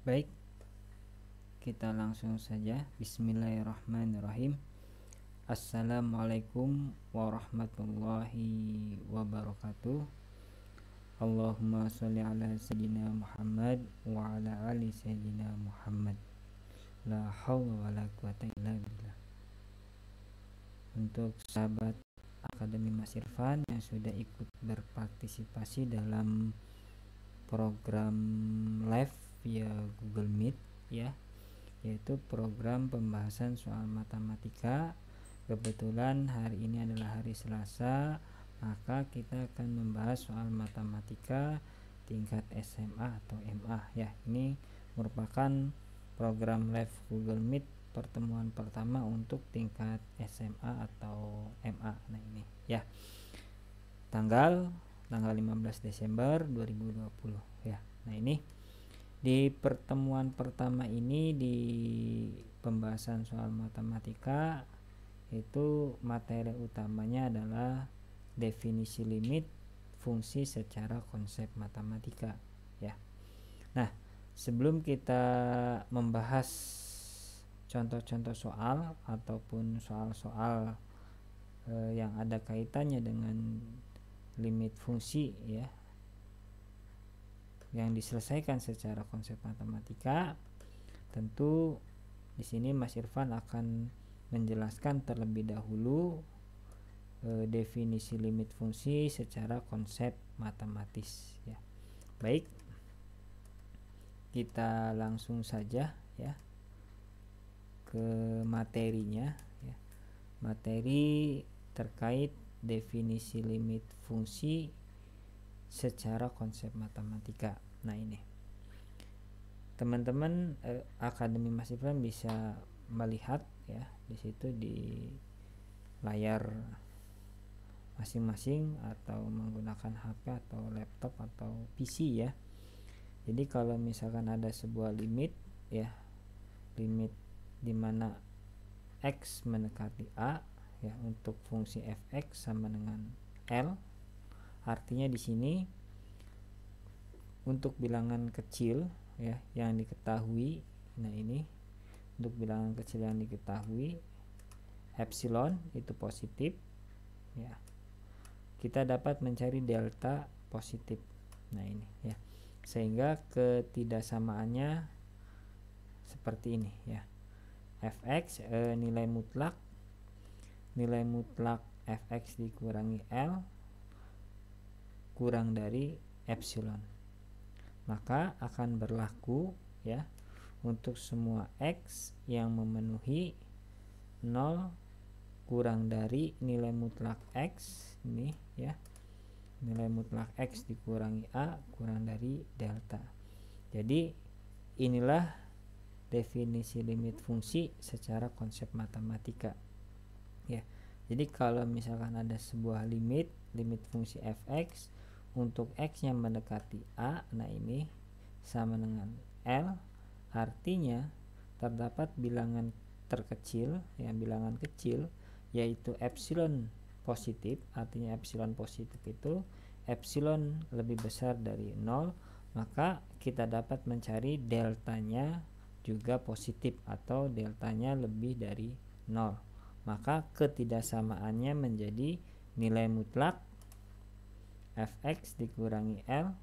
Baik, kita langsung saja. Bismillahirrahmanirrahim. Assalamualaikum warahmatullahi wabarakatuh. Allahumma sholli ala sayyidina Muhammad wa ala ali sayyidina Muhammad. La haula wa la quwata illa billah. Untuk sahabat Akademi Mas Irfan yang sudah ikut berpartisipasi dalam program live via Google Meet ya, yaitu program pembahasan soal matematika. Kebetulan hari ini adalah hari Selasa, maka kita akan membahas soal matematika tingkat SMA atau MA ya. Ini merupakan program live Google Meet pertemuan pertama untuk tingkat SMA atau MA. Nah ini ya, tanggal 15 Desember 2020 ya. Nah ini di pertemuan pertama ini di pembahasan soal matematika, itu materi utamanya adalah definisi limit fungsi secara konsep matematika ya. Nah, sebelum kita membahas contoh-contoh soal ataupun soal-soal yang ada kaitannya dengan limit fungsi ya, yang diselesaikan secara konsep matematika, tentu di sini Mas Irfan akan menjelaskan terlebih dahulu definisi limit fungsi secara konsep matematis ya. Baik, kita langsung saja ya ke materinya ya. Materi terkait definisi limit fungsi secara konsep matematika. Nah ini teman-teman Akademi Mas Irfan bisa melihat ya di situ di layar masing-masing atau menggunakan HP atau laptop atau PC ya. Jadi kalau misalkan ada sebuah limit ya, limit dimana X mendekati A ya, untuk fungsi fx sama dengan L, artinya di sini untuk bilangan kecil ya yang diketahui. Nah ini untuk bilangan kecil yang diketahui, epsilon itu positif ya, kita dapat mencari delta positif. Nah ini ya, sehingga ketidaksamaannya seperti ini ya. Fx nilai mutlak fx dikurangi L kurang dari epsilon, maka akan berlaku ya untuk semua X yang memenuhi 0 kurang dari nilai mutlak X ini ya, nilai mutlak X dikurangi A kurang dari delta. Jadi inilah definisi limit fungsi secara konsep matematika ya. Jadi kalau misalkan ada sebuah limit fungsi fx untuk x yang mendekati A, nah ini sama dengan L, artinya terdapat bilangan terkecil ya, bilangan kecil yaitu epsilon positif. Artinya epsilon positif itu epsilon lebih besar dari 0, maka kita dapat mencari deltanya juga positif atau deltanya lebih dari 0, maka ketidaksamaannya menjadi nilai mutlak fx dikurangi L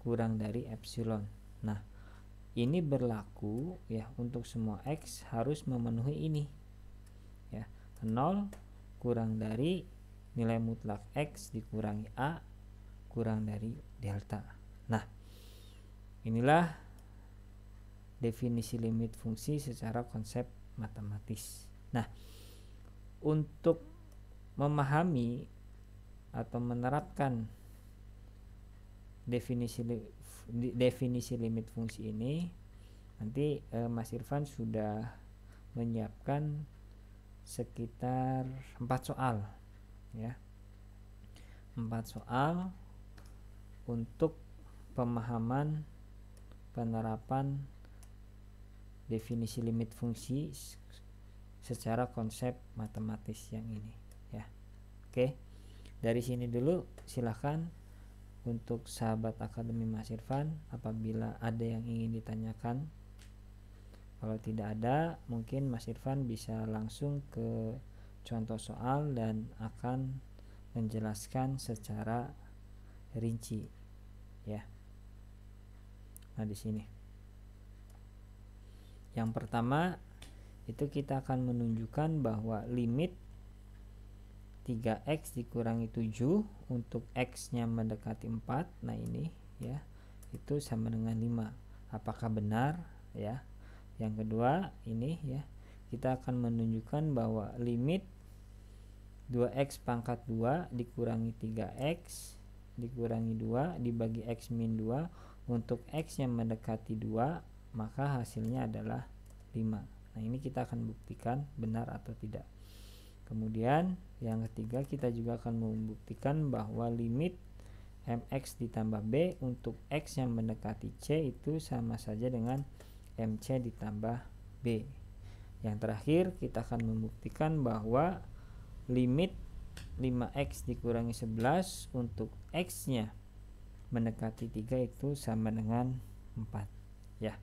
kurang dari epsilon. Nah ini berlaku ya untuk semua X harus memenuhi ini ya, 0 kurang dari nilai mutlak X dikurangi A kurang dari delta. Nah inilah definisi limit fungsi secara konsep matematis. Nah untuk memahami atau menerapkan definisi limit fungsi ini, nanti Mas Irfan sudah menyiapkan sekitar 4 soal ya, 4 soal untuk pemahaman penerapan definisi limit fungsi secara konsep matematis yang ini ya. Oke, dari sini dulu silahkan untuk sahabat Akademi Mas Irfan apabila ada yang ingin ditanyakan. Kalau tidak ada, mungkin Mas Irfan bisa langsung ke contoh soal dan akan menjelaskan secara rinci ya. Nah, di sini yang pertama itu kita akan menunjukkan bahwa limit 3x dikurangi 7 untuk x nya mendekati 4. Nah, ini ya, itu sama dengan 5. Apakah benar ya? Yang kedua ini ya, kita akan menunjukkan bahwa limit 2x pangkat 2 dikurangi 3x dikurangi 2 dibagi x min 2 untuk x yang mendekati 2, maka hasilnya adalah 5. Nah, ini kita akan buktikan benar atau tidak. Kemudian yang ketiga, kita juga akan membuktikan bahwa limit mx ditambah b untuk x yang mendekati c itu sama saja dengan mc ditambah b. Yang terakhir, kita akan membuktikan bahwa limit 5x dikurangi 11 untuk x nya mendekati 3 itu sama dengan 4 ya.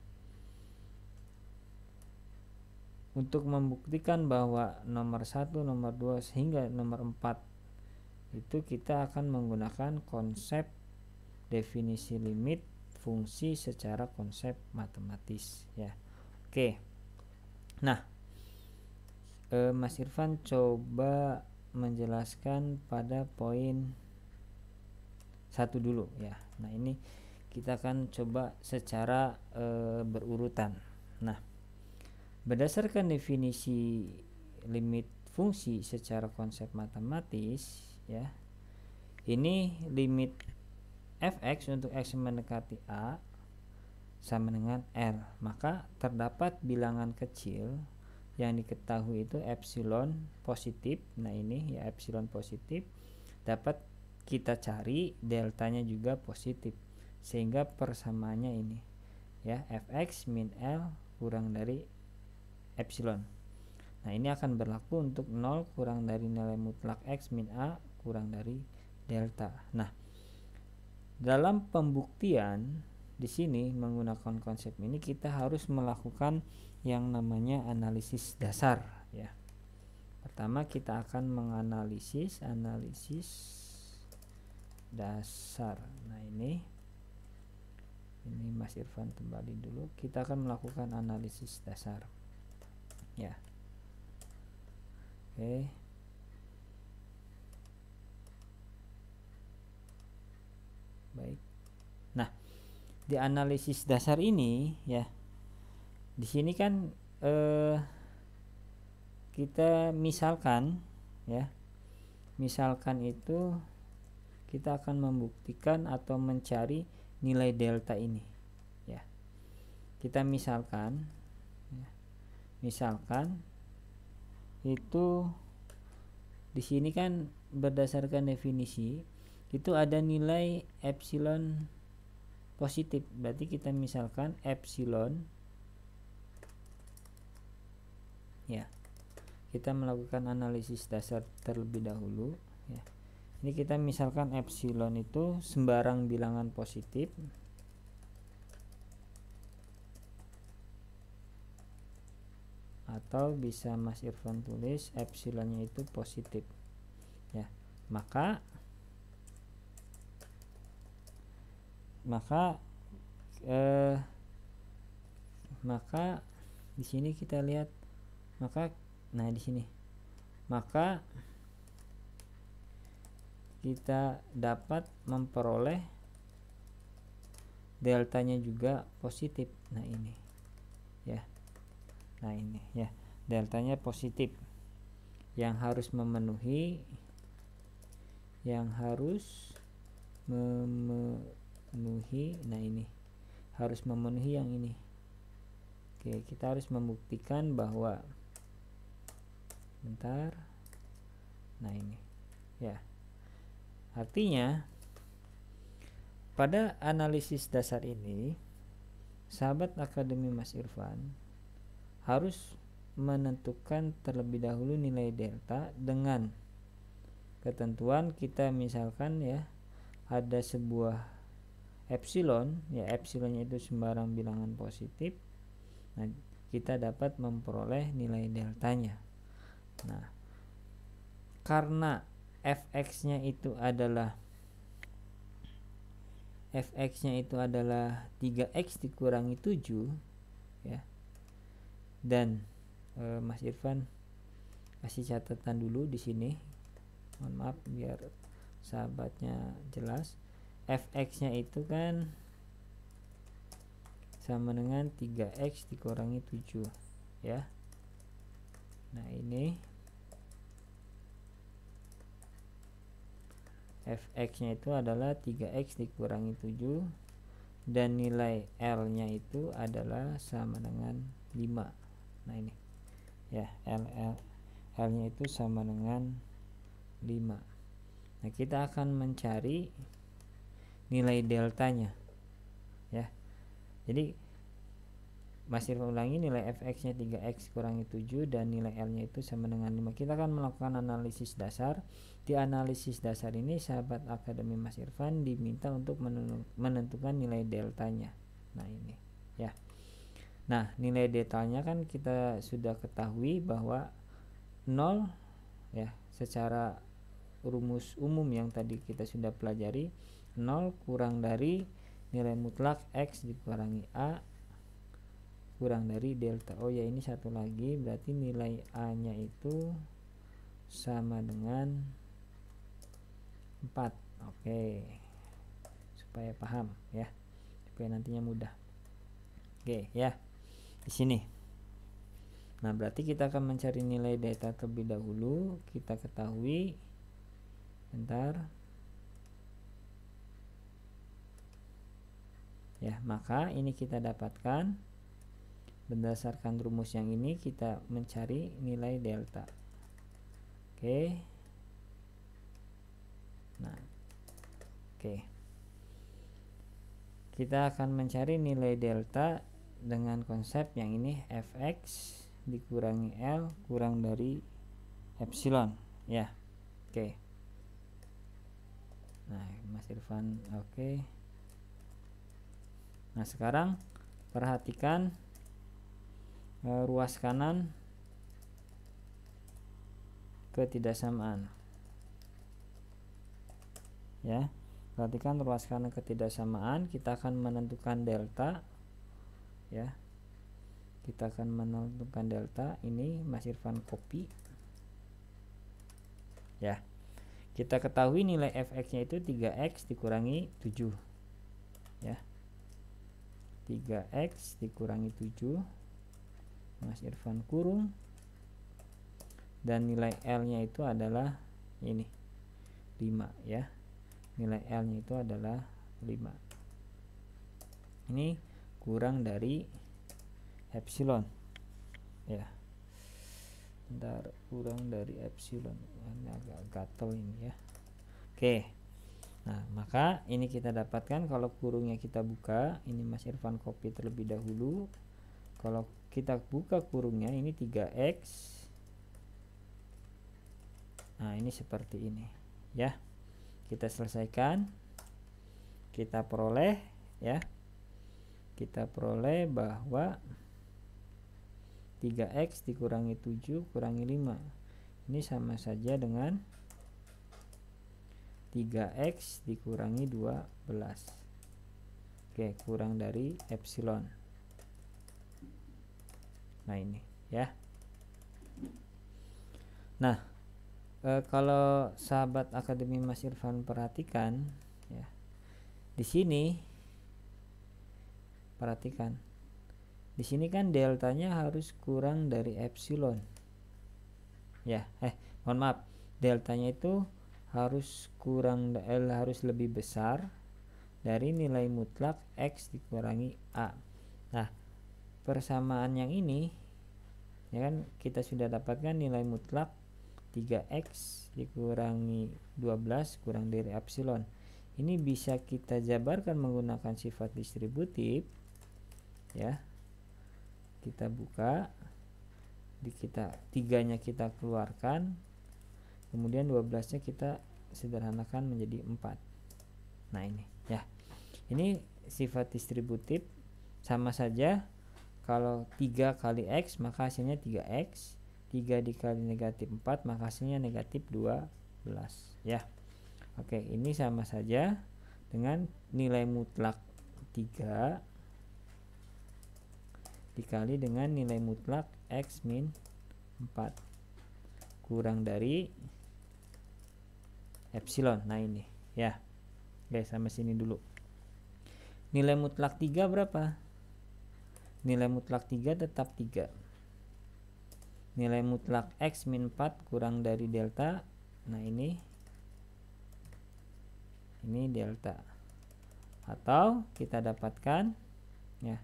Untuk membuktikan bahwa nomor 1, nomor 2 hingga nomor 4 itu kita akan menggunakan konsep definisi limit fungsi secara konsep matematis ya. Oke. Nah, Mas Irfan coba menjelaskan pada poin 1 dulu ya. Nah, ini kita akan coba secara berurutan. Nah, berdasarkan definisi limit fungsi secara konsep matematis ya, ini limit fx untuk x mendekati a sama dengan L, maka terdapat bilangan kecil yang diketahui itu epsilon positif. Nah, ini ya, epsilon positif dapat kita cari, deltanya juga positif, sehingga persamaannya ini ya, fx min L kurang dari epsilon. Nah, ini akan berlaku untuk 0 kurang dari nilai mutlak x min a kurang dari delta. Nah, dalam pembuktian di sini menggunakan konsep ini kita harus melakukan yang namanya analisis dasar ya. Pertama, kita akan menganalisis dasar. Nah, ini Mas Irfan kembali dulu. Kita akan melakukan analisis dasar ya. Oke. Baik. Nah, di analisis dasar ini ya, di sini kan kita misalkan ya, misalkan itu kita akan membuktikan atau mencari nilai delta ini ya. Kita misalkan ya, misalkan itu di sini kan berdasarkan definisi itu ada nilai epsilon positif, berarti kita misalkan epsilon ya, kita melakukan analisis dasar terlebih dahulu ya. Ini kita misalkan epsilon itu sembarang bilangan positif atau bisa Mas Irfan tulis epsilonnya itu positif ya. Maka di sini kita lihat, nah di sini maka kita dapat memperoleh deltanya juga positif. Nah, ini ya. Nah, ini ya, deltanya positif yang harus memenuhi nah ini harus memenuhi yang ini. Oke, kita harus membuktikan bahwa bentar. Nah, ini ya. Artinya pada analisis dasar ini sahabat Akademi Mas Irfan harus menentukan terlebih dahulu nilai delta dengan ketentuan kita misalkan ya, ada sebuah epsilon, ya epsilonnya itu sembarang bilangan positif, nah kita dapat memperoleh nilai deltanya. Nah, karena fx-nya itu adalah 3x dikurangi 7 ya. Dan Mas Irfan kasih catatan dulu di sini. Mohon maaf biar sahabatnya jelas. Fx-nya itu kan sama dengan 3x dikurangi 7 ya. Nah, ini fx-nya itu adalah 3x dikurangi 7 dan nilai L-nya itu adalah sama dengan 5. Nah, ini ya, L-nya itu sama dengan 5. Nah, kita akan mencari nilai deltanya ya. Jadi Mas Irfan ulangi, nilai fx-nya 3x kurangi 7 dan nilai L-nya itu sama dengan 5. Kita akan melakukan analisis dasar. Di analisis dasar ini sahabat Akademi Mas Irfan diminta untuk menentukan nilai deltanya. Nah, ini ya. Nah, nilai deltanya kan kita sudah ketahui bahwa 0 ya, secara rumus umum yang tadi kita sudah pelajari, 0 kurang dari nilai mutlak x dikurangi a kurang dari delta. Oh ya, ini satu lagi, berarti nilai a nya itu sama dengan 4. Oke, supaya paham ya, supaya nantinya mudah. Oke ya, di sini. Nah, berarti kita akan mencari nilai delta terlebih dahulu. Kita ketahui, bentar ya, maka ini kita dapatkan berdasarkan rumus yang ini, kita mencari nilai delta. Oke. Nah, oke. Kita akan mencari nilai delta dengan konsep yang ini, fx dikurangi L kurang dari epsilon ya. Oke. Nah, Mas Irfan, oke. Nah, sekarang perhatikan ruas kanan ketidaksamaan ya. Perhatikan ruas kanan ketidaksamaan, kita akan menentukan delta ya. Kita akan menentukan delta. Ini Mas Irfan copy ya. Kita ketahui nilai fx-nya itu 3x dikurangi 7 ya. 3x dikurangi 7, Mas Irfan kurung, dan nilai L-nya itu adalah ini 5 ya. Nilai L-nya itu adalah 5. Ini kurang dari epsilon ya. Bentar, kurang dari epsilon. Ini agak gatel ini ya. Oke. Nah, maka ini kita dapatkan kalau kurungnya kita buka, ini Mas Irfan copy terlebih dahulu. Kalau kita buka kurungnya, ini 3x. Nah, ini seperti ini ya. Kita selesaikan, kita peroleh ya. Kita peroleh bahwa 3x dikurangi 7 kurangi 5 ini sama saja dengan 3x dikurangi 12. Oke, kurang dari epsilon. Nah, ini ya. Nah, kalau sahabat Akademi Mas Irfan perhatikan ya, di sini perhatikan, di sini kan deltanya harus kurang dari epsilon ya. Mohon maaf, deltanya itu harus harus lebih besar dari nilai mutlak x dikurangi a. Nah, persamaan yang ini ya kan, kita sudah dapatkan nilai mutlak 3x dikurangi 12 kurang dari epsilon. Ini bisa kita jabarkan menggunakan sifat distributif ya. Kita buka, kita 3-nya kita keluarkan, kemudian 12-nya kita sederhanakan menjadi 4. Nah ini ya, ini sifat distributif. Sama saja, kalau 3 kali X maka hasilnya 3X, 3 dikali negatif 4 maka hasilnya negatif 12 ya. Oke, ini sama saja dengan nilai mutlak 3 dikali dengan nilai mutlak X min 4 kurang dari epsilon. Nah ini ya. Oke, sampai sini dulu. Nilai mutlak 3 berapa? Nilai mutlak 3 tetap 3. Nilai mutlak X min 4 kurang dari delta. Nah ini delta. Atau kita dapatkan ya,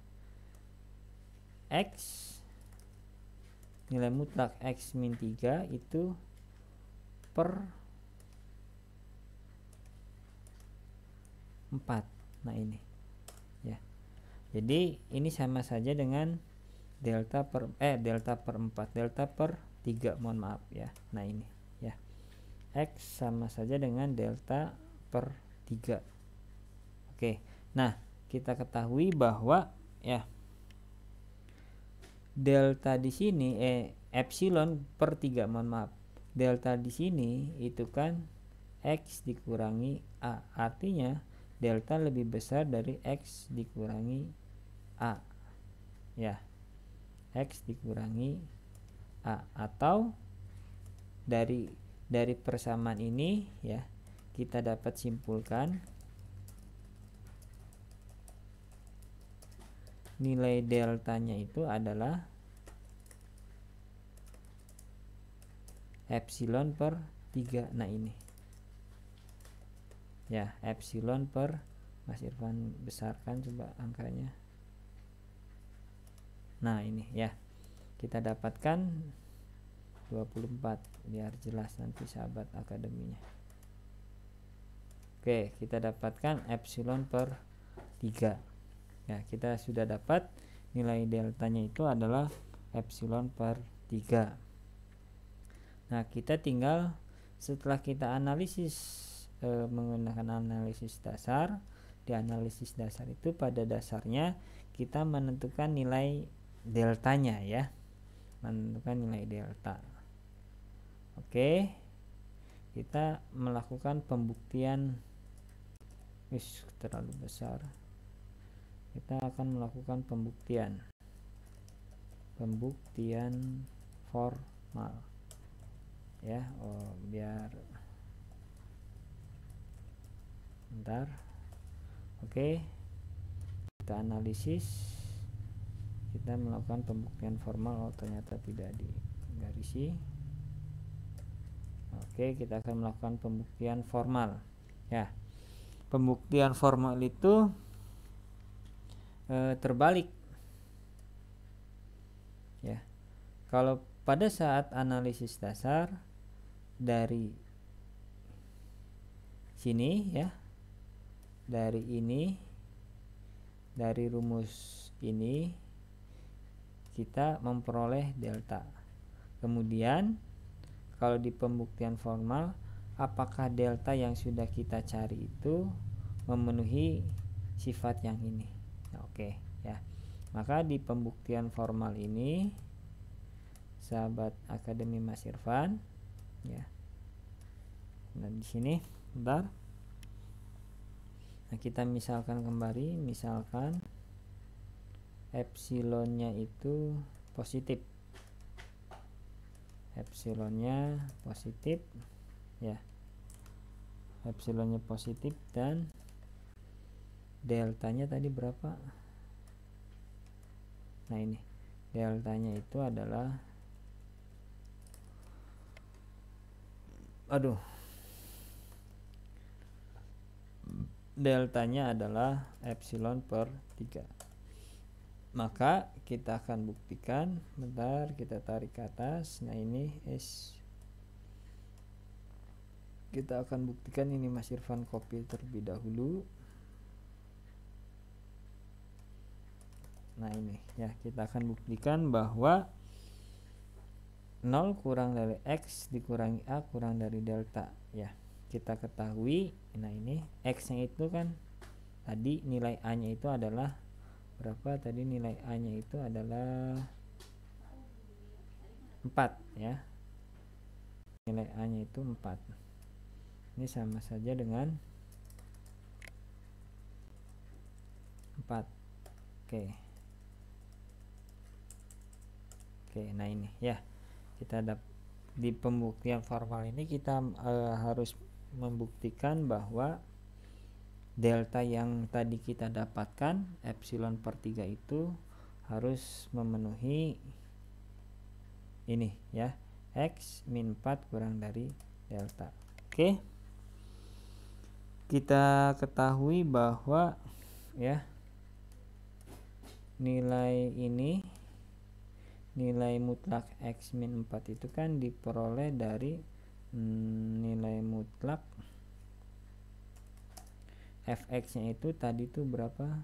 X nilai mutlak X min 3 itu per 4. Nah ini ya. Jadi ini sama saja dengan delta per 4, delta per 3, mohon maaf ya. Nah ini ya, X sama saja dengan delta per 3. Oke, nah kita ketahui bahwa ya, delta di sini epsilon per 3, mohon maaf, delta di sini itu kan X dikurangi A, artinya delta lebih besar dari X dikurangi A ya, X dikurangi A. Atau dari persamaan ini ya, kita dapat simpulkan nilai deltanya itu adalah epsilon per 3. Nah ini ya, epsilon per, Mas Irfan besarkan coba angkanya. Nah ini ya, kita dapatkan 24 biar jelas nanti sahabat akademinya. Oke, kita dapatkan epsilon per 3 ya. Kita sudah dapat nilai deltanya itu adalah epsilon per 3. Nah kita tinggal, setelah kita analisis menggunakan analisis dasar, di analisis dasar itu pada dasarnya kita menentukan nilai deltanya ya, menentukan nilai delta. Oke, kita melakukan pembuktian. Terlalu besar. Kita akan melakukan pembuktian formal ya. Biar bentar. Oke, kita analisis, kita melakukan pembuktian formal. Ternyata tidak digarisi. Oke, kita akan melakukan pembuktian formal ya. Pembuktian formal itu terbalik ya. Kalau pada saat analisis dasar dari sini ya, dari ini, dari rumus ini kita memperoleh delta. Kemudian kalau di pembuktian formal, apakah delta yang sudah kita cari itu memenuhi sifat yang ini. Nah, oke ya. Maka di pembuktian formal ini sahabat akademi Mas Irfan ya. Nah di sini bentar. Nah kita misalkan kembali, misalkan epsilonnya itu positif, epsilonnya positif ya, epsilonnya positif, dan deltanya tadi berapa? Nah ini deltanya itu adalah, deltanya adalah epsilon per 3. Maka kita akan buktikan, bentar kita tarik ke atas. Nah ini kita akan buktikan, ini Mas Irfan copy terlebih dahulu. Nah ini ya, kita akan buktikan bahwa 0 kurang dari X dikurangi A kurang dari delta ya. kita ketahui, nah ini X nya itu kan tadi nilai A nya itu adalah berapa, tadi nilai A nya itu adalah 4 ya, nilai A nya itu 4. Ini sama saja dengan 4. Oke, nah ini ya, kita di pembuktian formal ini kita harus membuktikan bahwa delta yang tadi kita dapatkan epsilon per 3 itu harus memenuhi ini ya, X min 4 kurang dari delta. Oke, kita ketahui bahwa ya nilai ini, nilai mutlak X min 4 itu kan diperoleh dari nilai mutlak fx nya itu tadi tuh berapa,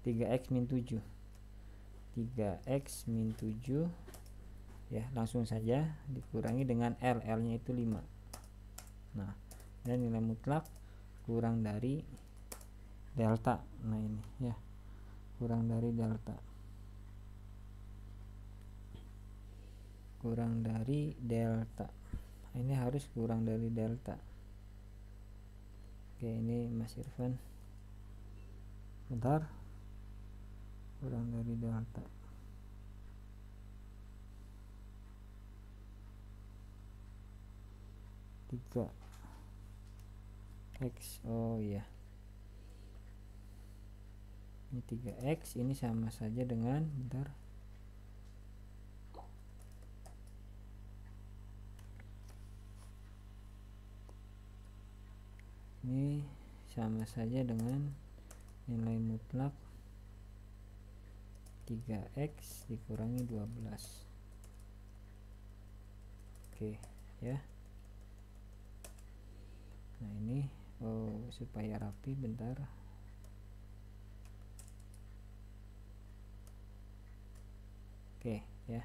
3x min 7, 3x min 7 ya, langsung saja dikurangi dengan L nya itu 5. Nah, dan nilai mutlak kurang dari delta. Nah ini ya, kurang dari delta, kurang dari delta. Ini harus kurang dari delta. Oke, ini Mas Irfan, bentar, kurang dari delta. Tiga X, oh iya, ini 3x, ini sama saja dengan, bentar, ini sama saja dengan nilai mutlak 3x dikurangi 12. Oke ya, nah ini supaya rapi, bentar, oke ya,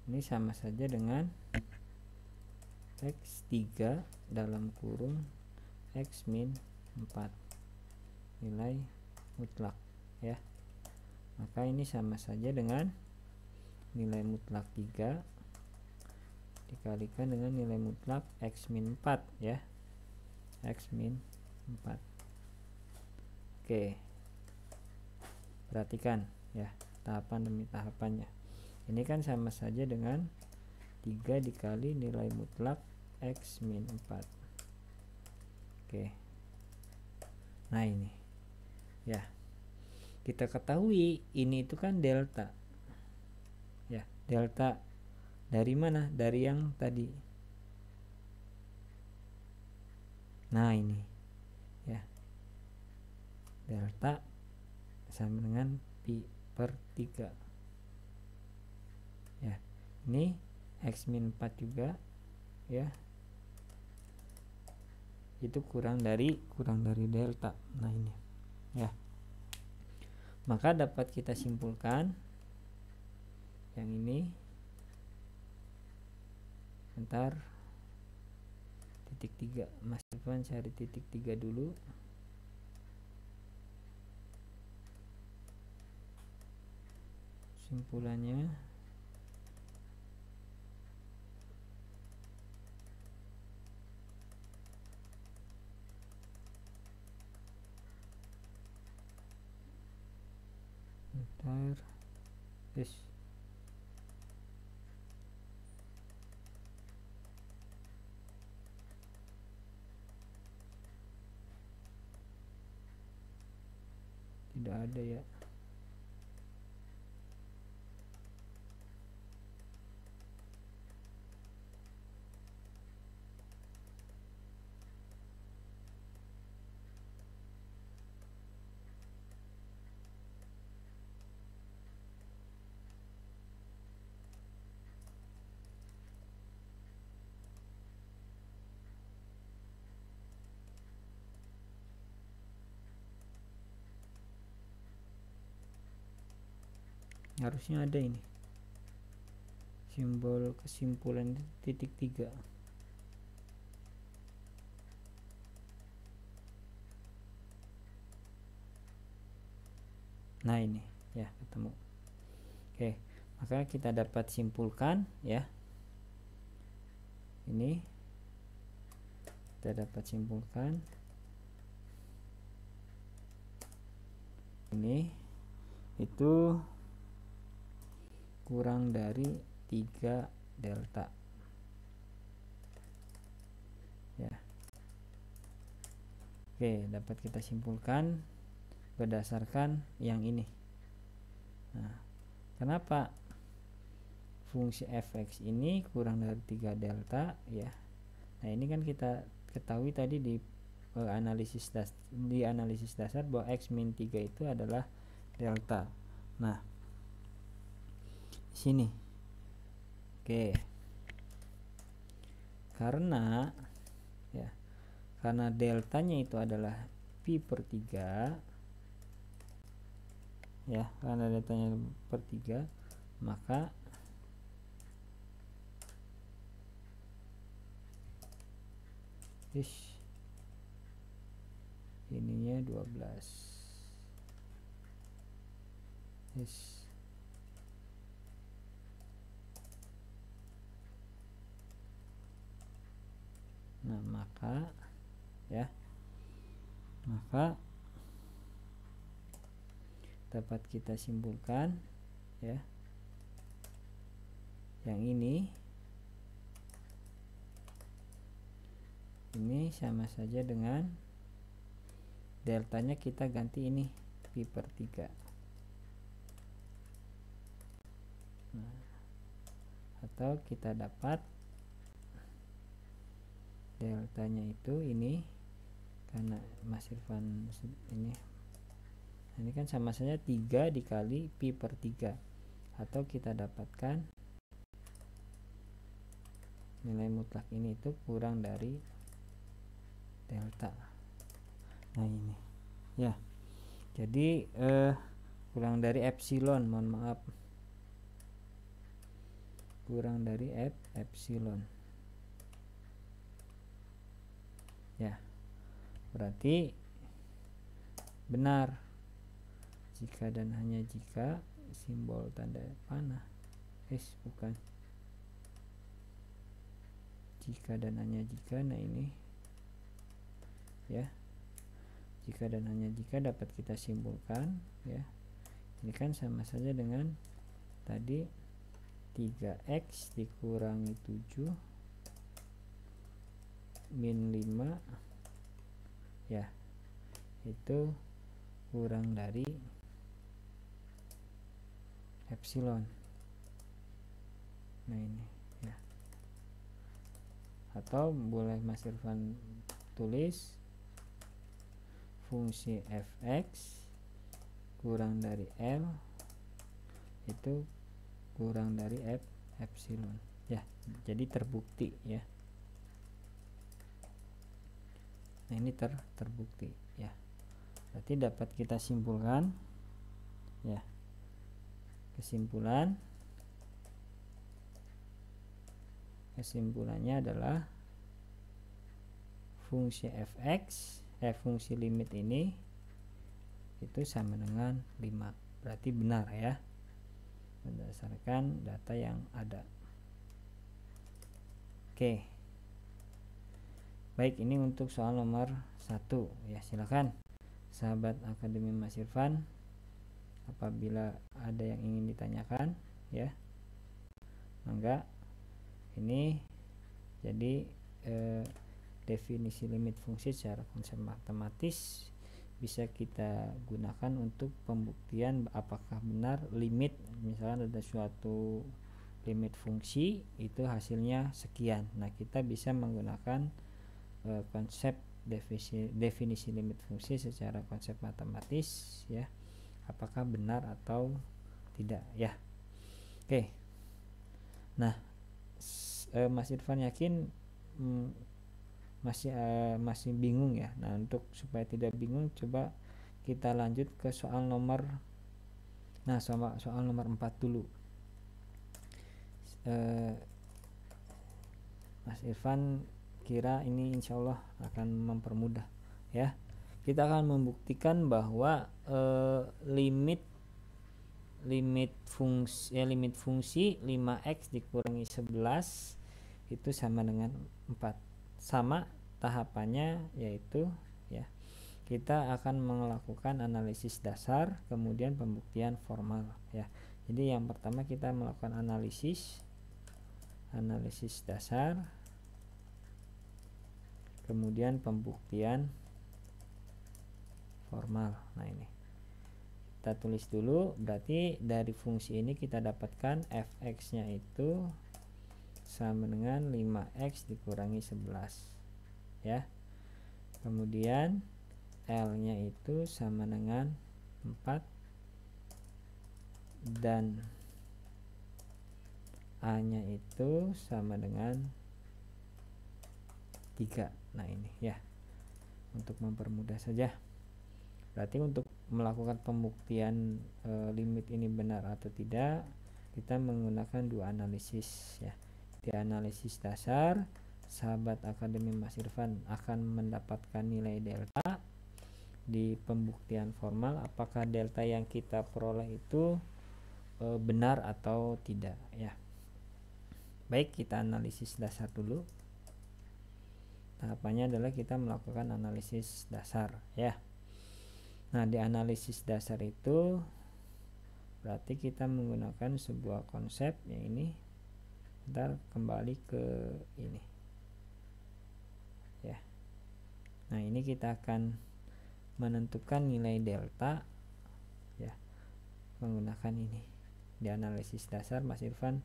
ini sama saja dengan X3 dalam kurung X min 4 nilai mutlak ya, maka ini sama saja dengan nilai mutlak 3 dikalikan dengan nilai mutlak X min 4 ya, X min 4. Oke, perhatikan ya tahapan demi tahapannya. Ini kan sama saja dengan 3 dikali nilai mutlak X min 4. Oke, nah ini ya, kita ketahui ini itu kan delta ya, delta dari mana, dari yang tadi. Nah ini ya, delta sama dengan pi per 3 ya, ini X min 4 juga ya, itu kurang dari delta. Nah ini ya, maka dapat kita simpulkan yang ini, bentar, titik 3, Mas Irfan cari titik 3 dulu. Simpulannya bentar, yes. Tidak ada ya, harusnya ada ini simbol kesimpulan titik 3. Nah ini ya ketemu. Oke, maka kita dapat simpulkan ya, ini kita dapat simpulkan ini itu kurang dari 3 delta ya. Oke, dapat kita simpulkan berdasarkan yang ini. Nah, kenapa fungsi fx ini kurang dari 3 delta ya. Nah, ini kan kita ketahui tadi di analisis dasar bahwa x min 3 itu adalah delta. Nah, di sini. Oke. Karena ya, karena deltanya itu adalah pi per 3 ya, karena deltanya per 3, maka ininya 12 nah maka ya, maka dapat kita simpulkan ya, yang ini sama saja dengan deltanya kita ganti ini pi per 3. Nah, atau kita dapat deltanya itu ini, karena Mas Irfan ini kan sama saja 3 dikali pi per 3, atau kita dapatkan nilai mutlak ini itu kurang dari delta. Nah ini ya, jadi kurang dari epsilon, mohon maaf, kurang dari epsilon ya, berarti benar jika dan hanya jika simbol tanda panah bukan jika dan hanya jika. Nah ini ya, jika dan hanya jika dapat kita simpulkan ya, ini kan sama saja dengan tadi 3x dikurangi 7 min 5 ya, itu kurang dari epsilon. Nah ini ya, atau boleh Mas Irfan tulis fungsi fx kurang dari L itu kurang dari epsilon ya, jadi terbukti ya. Nah ini terbukti ya, berarti dapat kita simpulkan ya, kesimpulannya adalah fungsi fx fungsi limit ini itu sama dengan 5, berarti benar ya, berdasarkan data yang ada. Oke, baik, ini untuk soal nomor 1 ya. Silakan sahabat Akademi Mas Irfan, apabila ada yang ingin ditanyakan ya, mangga. Ini jadi definisi limit fungsi secara konsep matematis bisa kita gunakan untuk pembuktian apakah benar limit, misalnya ada suatu limit fungsi itu hasilnya sekian. Nah kita bisa menggunakan konsep definisi limit fungsi secara konsep matematis ya, apakah benar atau tidak ya. Oke, nah Mas Irfan yakin masih bingung ya. Nah untuk supaya tidak bingung, coba kita lanjut ke soal nomor 4 dulu. Mas Irfan kira ini insya Allah akan mempermudah ya. Kita akan membuktikan bahwa limit fungsi 5x dikurangi 11 itu sama dengan 4. Sama tahapannya, yaitu ya kita akan melakukan analisis dasar kemudian pembuktian formal ya. Jadi yang pertama kita melakukan analisis dasar kemudian pembuktian formal. Nah, ini kita tulis dulu, berarti dari fungsi ini kita dapatkan fx nya itu sama dengan 5x dikurangi 11 ya. Kemudian L nya itu sama dengan 4 dan A nya itu sama dengan 3. Nah, ini ya, untuk mempermudah saja. Berarti untuk melakukan pembuktian limit ini benar atau tidak, kita menggunakan dua analisis ya. Di analisis dasar, sahabat Akademi Mas Irfan akan mendapatkan nilai delta. Di pembuktian formal, apakah delta yang kita peroleh itu benar atau tidak ya. Baik, kita analisis dasar dulu. Tahapannya adalah kita melakukan analisis dasar ya. Nah, di analisis dasar itu berarti kita menggunakan sebuah konsep yang ini. Ntar kembali ke ini ya. Nah, ini kita akan menentukan nilai delta ya menggunakan ini. Di analisis dasar Mas Irfan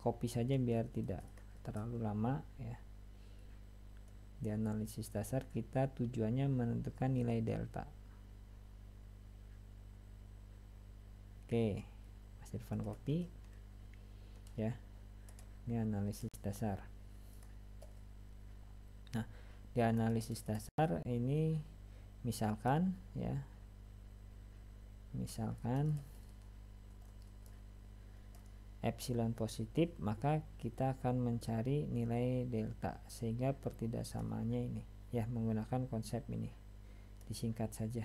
copy saja biar tidak terlalu lama ya. Di analisis dasar kita tujuannya menentukan nilai delta. Oke, Mas Irfan copy ya. Ini analisis dasar. Nah, di analisis dasar ini misalkan ya, epsilon positif, maka kita akan mencari nilai delta sehingga pertidaksamaannya ini ya menggunakan konsep ini, disingkat saja.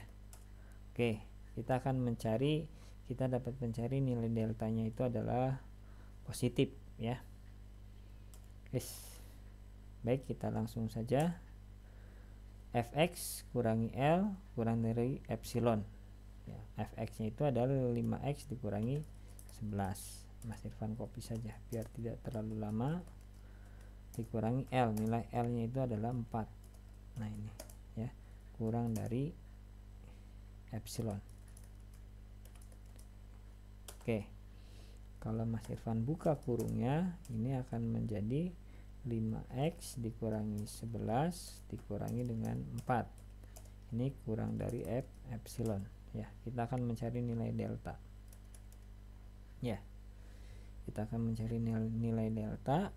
Oke, kita dapat mencari nilai deltanya itu adalah positif ya. Baik, kita langsung saja. Fx kurangi L kurang dari epsilon ya. Fx nya itu adalah 5x dikurangi 11. Mas Irfan copy saja biar tidak terlalu lama. Dikurangi L, nilai L nya itu adalah 4. Nah, ini ya, kurang dari epsilon. Oke, kalau Mas Irfan buka kurungnya, ini akan menjadi 5x dikurangi 11 dikurangi dengan 4. Ini kurang dari epsilon ya. Kita akan mencari nilai delta ya. Kita akan mencari nilai delta.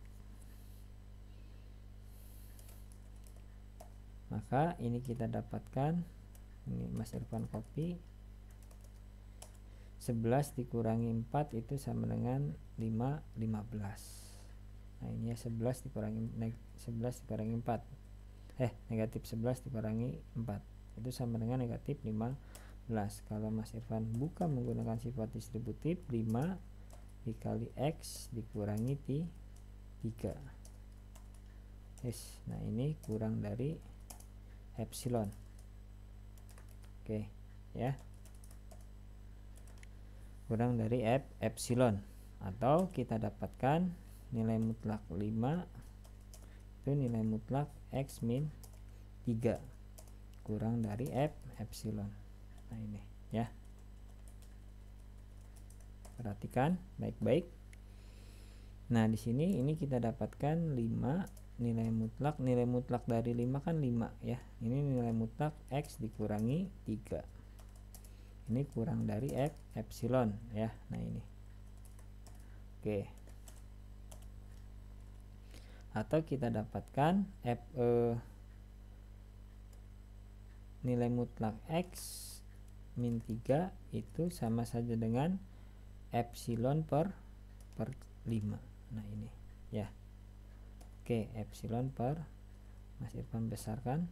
Maka ini kita dapatkan, ini Mas Irfan copy, 11 dikurangi 4 itu sama dengan 15. Nah, ini ya, 11 dikurangi 4 negatif 11 dikurangi 4 itu sama dengan negatif 15. Kalau Mas Irfan buka menggunakan sifat distributif, 5 dikali x dikurangi 3. Nah, ini kurang dari epsilon. Oke ya, kurang dari epsilon, atau kita dapatkan nilai mutlak 5 itu nilai mutlak x min 3 kurang dari epsilon. Nah, ini ya, perhatikan baik-baik. Nah, di sini ini kita dapatkan 5 nilai mutlak dari 5 kan 5 ya. Ini nilai mutlak x dikurangi 3. Ini kurang dari epsilon ya. Nah, ini. Oke. Atau kita dapatkan nilai mutlak x min 3 itu sama saja dengan epsilon per 5. Nah ini ya. Oke, epsilon per, Mas Irfan besarkan,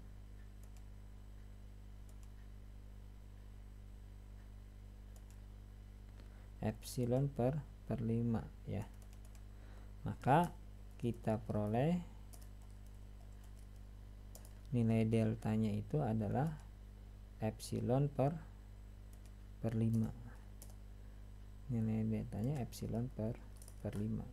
epsilon per 5 ya. Maka kita peroleh nilai deltanya itu adalah epsilon per 5. Nilai deltanya epsilon per 5.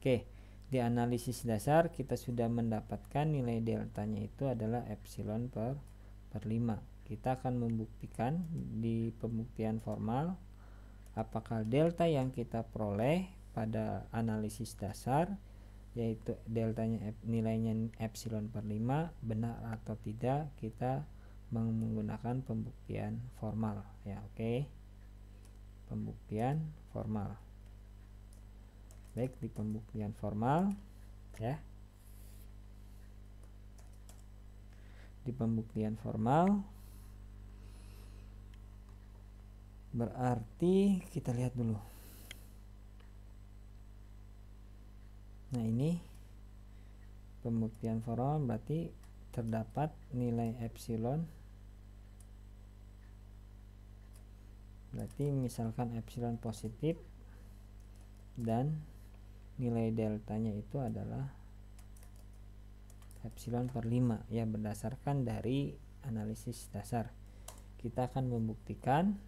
Oke, di analisis dasar kita sudah mendapatkan nilai deltanya itu adalah epsilon per 5. Kita akan membuktikan di pembuktian formal apakah delta yang kita peroleh pada analisis dasar, yaitu deltanya nilainya epsilon per 5, benar atau tidak. Kita menggunakan pembuktian formal ya. Oke, pembuktian formal. Baik, di pembuktian formal ya. Di pembuktian formal berarti kita lihat dulu. Nah, ini pembuktian formal berarti terdapat nilai epsilon. Berarti misalkan epsilon positif dan nilai deltanya itu adalah epsilon per 5 ya, berdasarkan dari analisis dasar. Kita akan membuktikan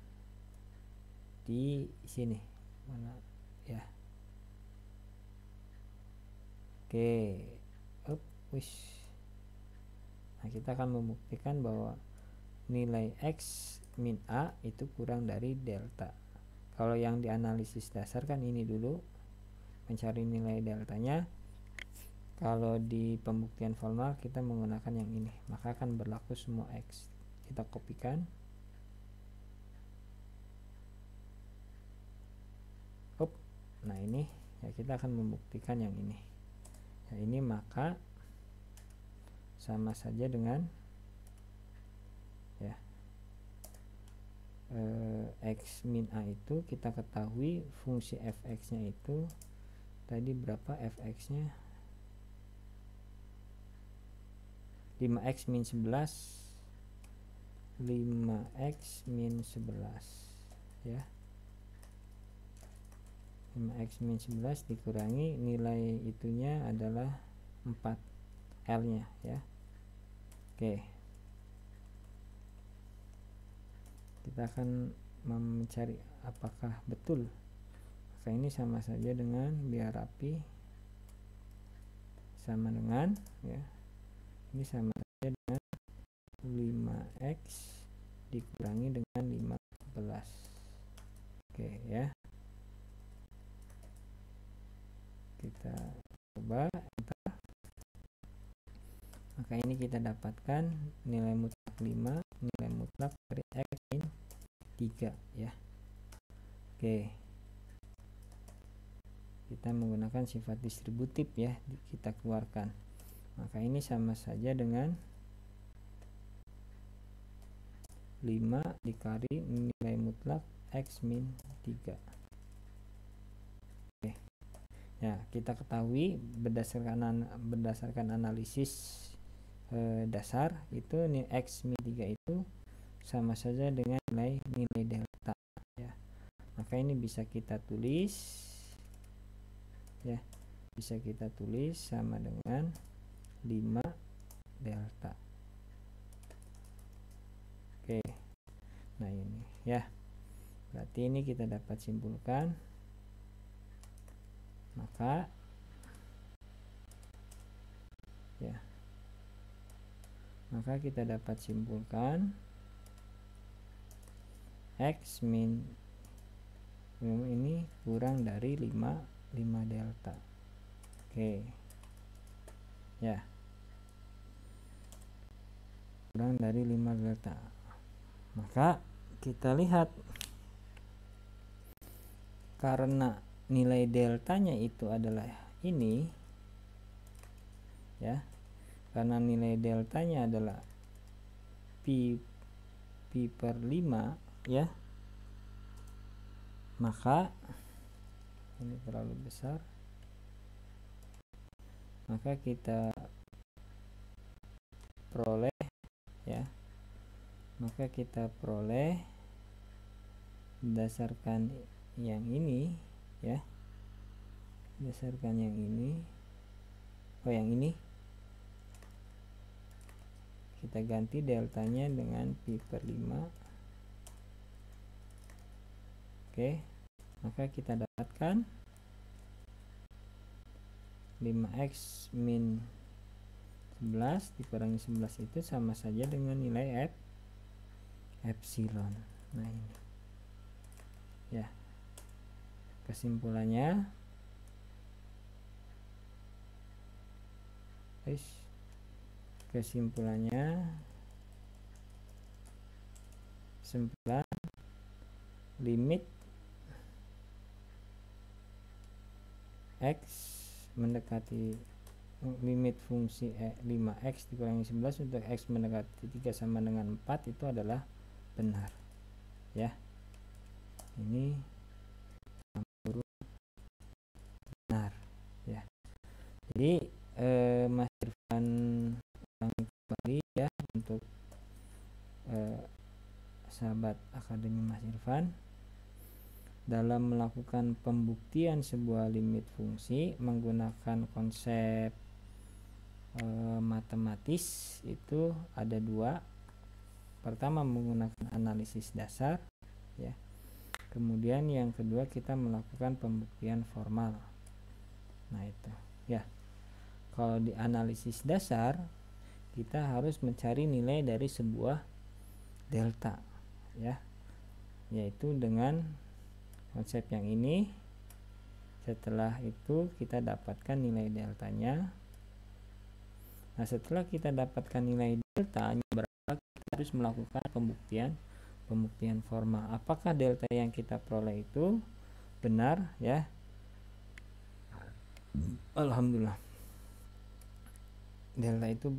di sini mana ya. Oke, nah, kita akan membuktikan bahwa nilai X min A itu kurang dari delta. Kalau yang di analisis dasar kan ini dulu mencari nilai deltanya. Kalau di pembuktian formal kita menggunakan yang ini, maka akan berlaku semua X. Kita kopikan. Nah ini ya, kita akan membuktikan yang ini ya. Ini maka sama saja dengan ya, X min A itu kita ketahui fungsi fx nya itu tadi berapa, fx nya 5x min 11, 5x min 11 ya. 5x min 11 dikurangi nilai itunya adalah 4, L nya ya. Oke, kita akan mencari apakah betul. Maka ini sama saja dengan, biar rapi, sama dengan ya, ini sama saja dengan 5x dikurangi dengan 15. Oke ya, kita coba enter. Maka ini kita dapatkan nilai mutlak 5, nilai mutlak dari X min 3 ya. Oke, kita menggunakan sifat distributif ya, kita keluarkan. Maka ini sama saja dengan 5 dikali nilai mutlak X min 3. Oke ya, kita ketahui berdasarkan analisis dasar itu nilai X min 3 itu sama saja dengan nilai delta ya. Maka ini bisa kita tulis ya, bisa kita tulis sama dengan 5 delta. Oke, nah ini ya, berarti ini kita dapat simpulkan. Maka ya, maka kita dapat simpulkan X min ini kurang dari 5 delta. Oke ya, kurang dari 5 delta. Maka kita lihat, karena nilai deltanya itu adalah ini ya, karena nilai deltanya adalah pi per 5 ya, maka ini terlalu besar maka kita peroleh ya, maka kita peroleh berdasarkan yang ini ya, berdasarkan yang ini, yang ini kita ganti deltanya dengan pi per 5. Oke, maka kita dapatkan 5x min 11 dikurangi 11 itu sama saja dengan nilai epsilon. Nah ini ya, kesimpulannya limit x mendekati limit fungsi 5x dikurangi 11 untuk x mendekati 3 sama dengan 4 itu adalah benar ya. Ini benar ya. Jadi Mas Irfan kembali ya untuk sahabat Akademi Mas Irfan, dalam melakukan pembuktian sebuah limit fungsi menggunakan konsep matematis itu ada dua. Pertama menggunakan analisis dasar ya, kemudian yang kedua kita melakukan pembuktian formal. Nah itu ya, kalau di analisis dasar kita harus mencari nilai dari sebuah delta ya, yaitu dengan konsep yang ini. Setelah itu kita dapatkan nilai deltanya. Nah setelah kita dapatkan nilai deltanya, berapa kita harus melakukan pembuktian formal. Apakah delta yang kita peroleh itu benar ya? Alhamdulillah, delta itu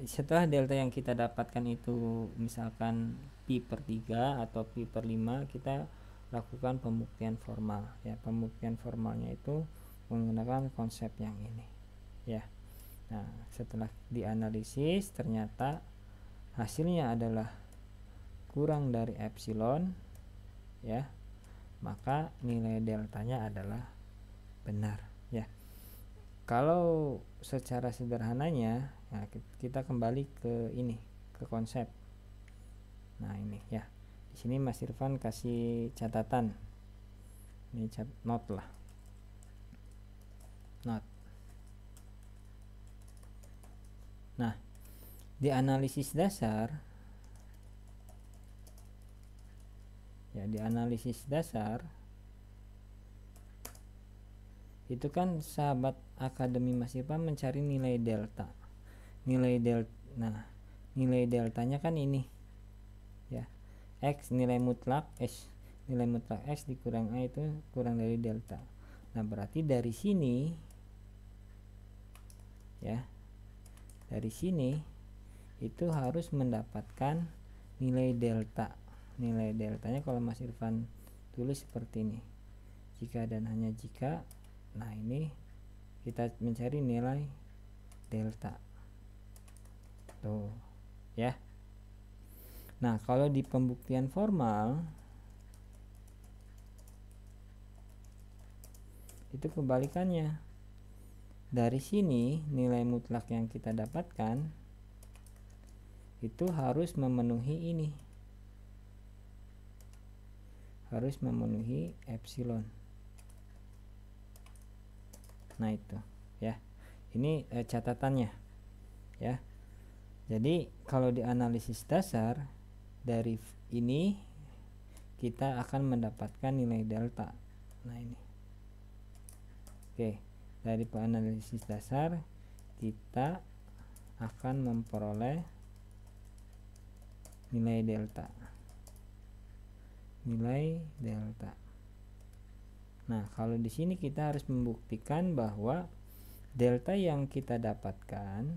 setelah delta yang kita dapatkan itu misalkan pi per 3 atau pi per 5, kita lakukan pembuktian formal ya. Pembuktian formalnya itu menggunakan konsep yang ini ya. Nah setelah dianalisis ternyata hasilnya adalah kurang dari epsilon ya, maka nilai deltanya adalah benar ya. Kalau secara sederhananya, nah kita kembali ke ini, ke konsep. Nah ini ya, di sini Mas Irfan kasih catatan, ini note lah, note. Nah di analisis dasar ya, di analisis dasar itu kan sahabat Akademi Mas Irfan mencari nilai delta. Nah, nilai deltanya kan ini ya. X nilai mutlak x dikurang A itu kurang dari delta. Nah, berarti dari sini ya. Dari sini itu harus mendapatkan nilai delta. Nilai deltanya kalau Mas Irfan tulis seperti ini. Jika dan hanya jika, nah ini kita mencari nilai delta tuh ya. Nah kalau di pembuktian formal itu kebalikannya. Dari sini nilai mutlak yang kita dapatkan itu harus memenuhi ini, harus memenuhi epsilon. Nah itu ya, ini catatannya ya. Jadi kalau di analisis dasar dari ini kita akan mendapatkan nilai delta. Nah ini oke, dari analisis dasar kita akan memperoleh nilai delta. Nah, kalau di sini kita harus membuktikan bahwa delta yang kita dapatkan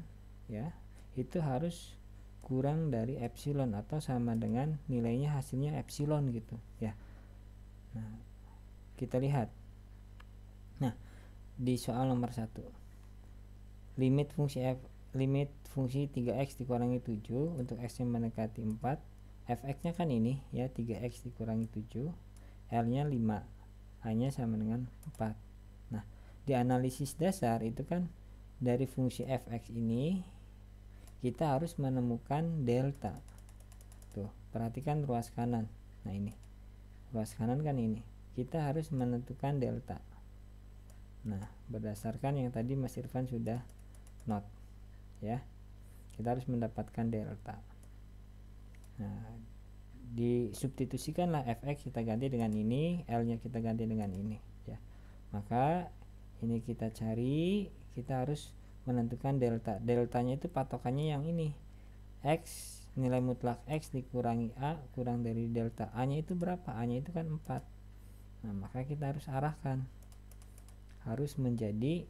ya, itu harus kurang dari epsilon atau sama dengan nilainya hasilnya epsilon gitu ya. Nah, kita lihat. Nah, di soal nomor 1. limit fungsi 3x dikurangi 7 untuk x yang mendekati 4, fx nya kan ini ya 3x dikurangi 7, L nya 5, A nya sama dengan 4. Nah di analisis dasar itu kan dari fungsi fx ini kita harus menemukan delta. Tuh perhatikan ruas kanan, nah ini ruas kanan kan ini, kita harus menentukan delta. Nah berdasarkan yang tadi Mas Irfan sudah note ya, kita harus mendapatkan delta. Nah disubstitusikanlah fx kita ganti dengan ini, L nya kita ganti dengan ini ya. Maka ini kita cari, kita harus menentukan delta. Deltanya itu patokannya yang ini, x, nilai mutlak x dikurangi A kurang dari delta A nya itu berapa, A nya itu kan 4. Nah maka kita harus arahkan, harus menjadi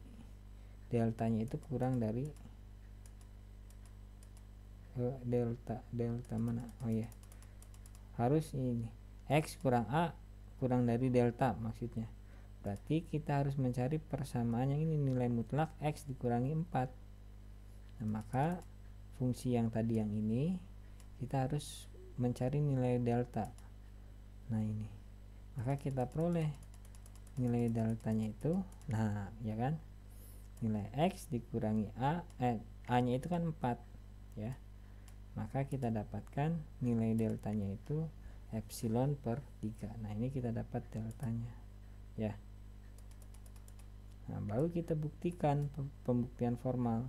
deltanya itu kurang dari delta mana, oh ya harus ini x kurang A kurang dari delta maksudnya. Berarti kita harus mencari persamaan yang ini, nilai mutlak x dikurangi 4. Nah maka fungsi yang tadi yang ini kita harus mencari nilai delta. Nah ini maka kita peroleh nilai deltanya itu, nah ya kan, nilai x dikurangi A nya itu kan 4 ya, maka kita dapatkan nilai deltanya itu epsilon per 3. Nah ini kita dapat deltanya ya. Nah baru kita buktikan pembuktian formal,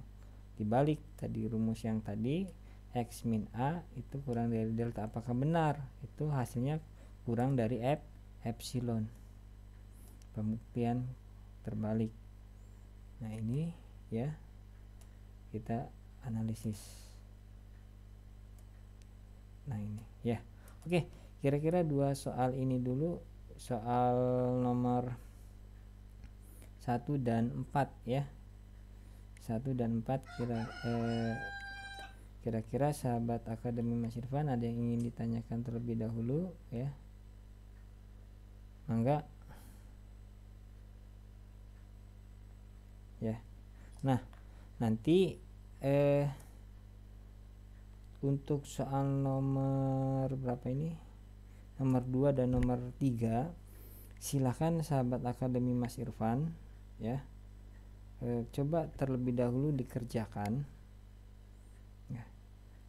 dibalik tadi rumus yang tadi x min A itu kurang dari delta, apakah benar itu hasilnya kurang dari epsilon, pembuktian terbalik. Nah ini ya kita analisis. Nah ini ya, oke, kira-kira 2 soal ini dulu, soal nomor 1 dan 4 ya, 1 dan 4 kira-kira sahabat Akademi Mas Irfan ada yang ingin ditanyakan terlebih dahulu ya, mangga ya. Nah nanti untuk soal nomor berapa ini, nomor 2 dan nomor 3 silahkan sahabat Akademi Mas Irfan ya, coba terlebih dahulu dikerjakan ya,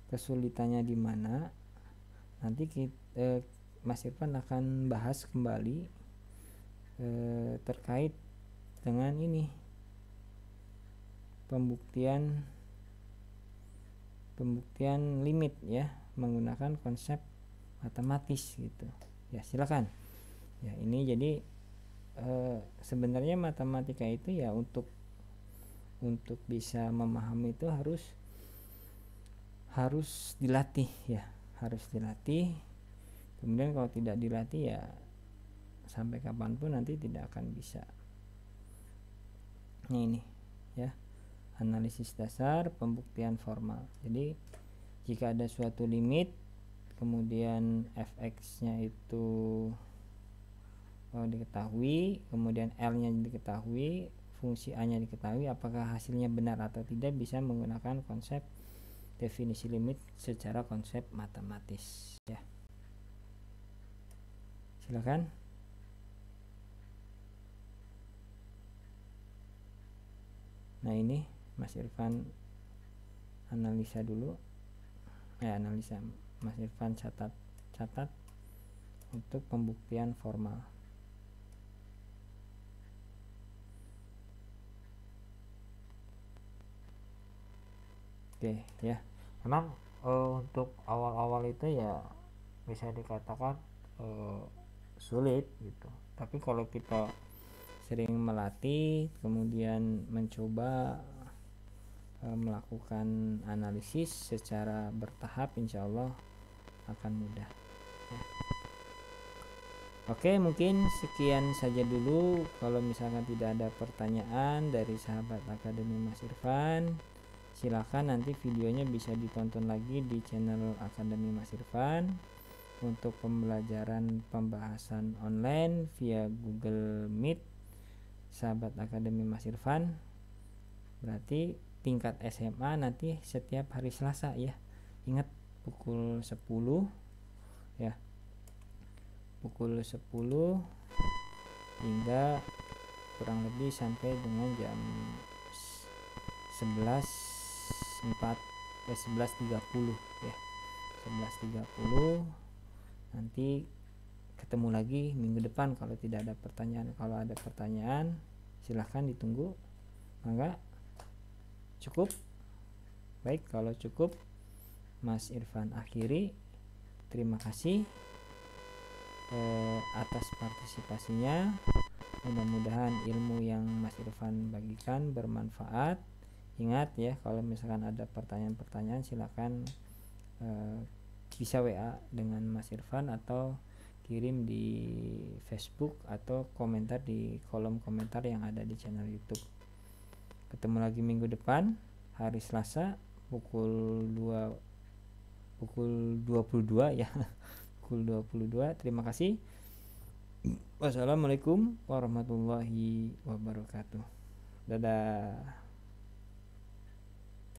kesulitannya di mana, nanti Mas Irfan akan bahas kembali terkait dengan ini pembuktian limit ya, menggunakan konsep matematis gitu ya. Silakan ya, ini jadi sebenarnya matematika itu ya untuk bisa memahami itu harus dilatih ya, harus dilatih. Kemudian kalau tidak dilatih ya sampai kapanpun nanti tidak akan bisa. Ini ya, analisis dasar pembuktian formal. Jadi jika ada suatu limit, kemudian fx nya itu diketahui, kemudian L nya diketahui, fungsi A nya diketahui, apakah hasilnya benar atau tidak, bisa menggunakan konsep definisi limit secara konsep matematis ya. Silakan. Nah ini Mas Irfan analisa dulu, analisa Mas Irfan catat untuk pembuktian formal. Oke ya, memang untuk awal-awal itu ya bisa dikatakan sulit gitu, tapi kalau kita sering melatih kemudian mencoba melakukan analisis secara bertahap, insya Allah akan mudah ya. Oke, mungkin sekian saja dulu. Kalau misalkan tidak ada pertanyaan dari sahabat Akademi Mas Irfan, silakan nanti videonya bisa ditonton lagi di channel Akademi Mas Irfan untuk pembelajaran pembahasan online via Google Meet sahabat Akademi Mas Irfan. Berarti tingkat SMA nanti setiap hari Selasa ya. Ingat pukul 10 ya. Pukul 10 hingga kurang lebih sampai dengan jam 11.30 ya. 11.30 nanti ketemu lagi minggu depan kalau tidak ada pertanyaan. Kalau ada pertanyaan silahkan ditunggu. Maka cukup. Baik, kalau cukup Mas Irfan akhiri. Terima kasih atas partisipasinya. Mudah-mudahan ilmu yang Mas Irfan bagikan bermanfaat. Ingat ya, kalau misalkan ada pertanyaan-pertanyaan silakan bisa WA dengan Mas Irfan atau kirim di Facebook atau komentar di kolom komentar yang ada di channel YouTube. Ketemu lagi minggu depan hari Selasa pukul 22 ya. Pukul 22. Terima kasih. Wassalamualaikum warahmatullahi wabarakatuh. Dadah.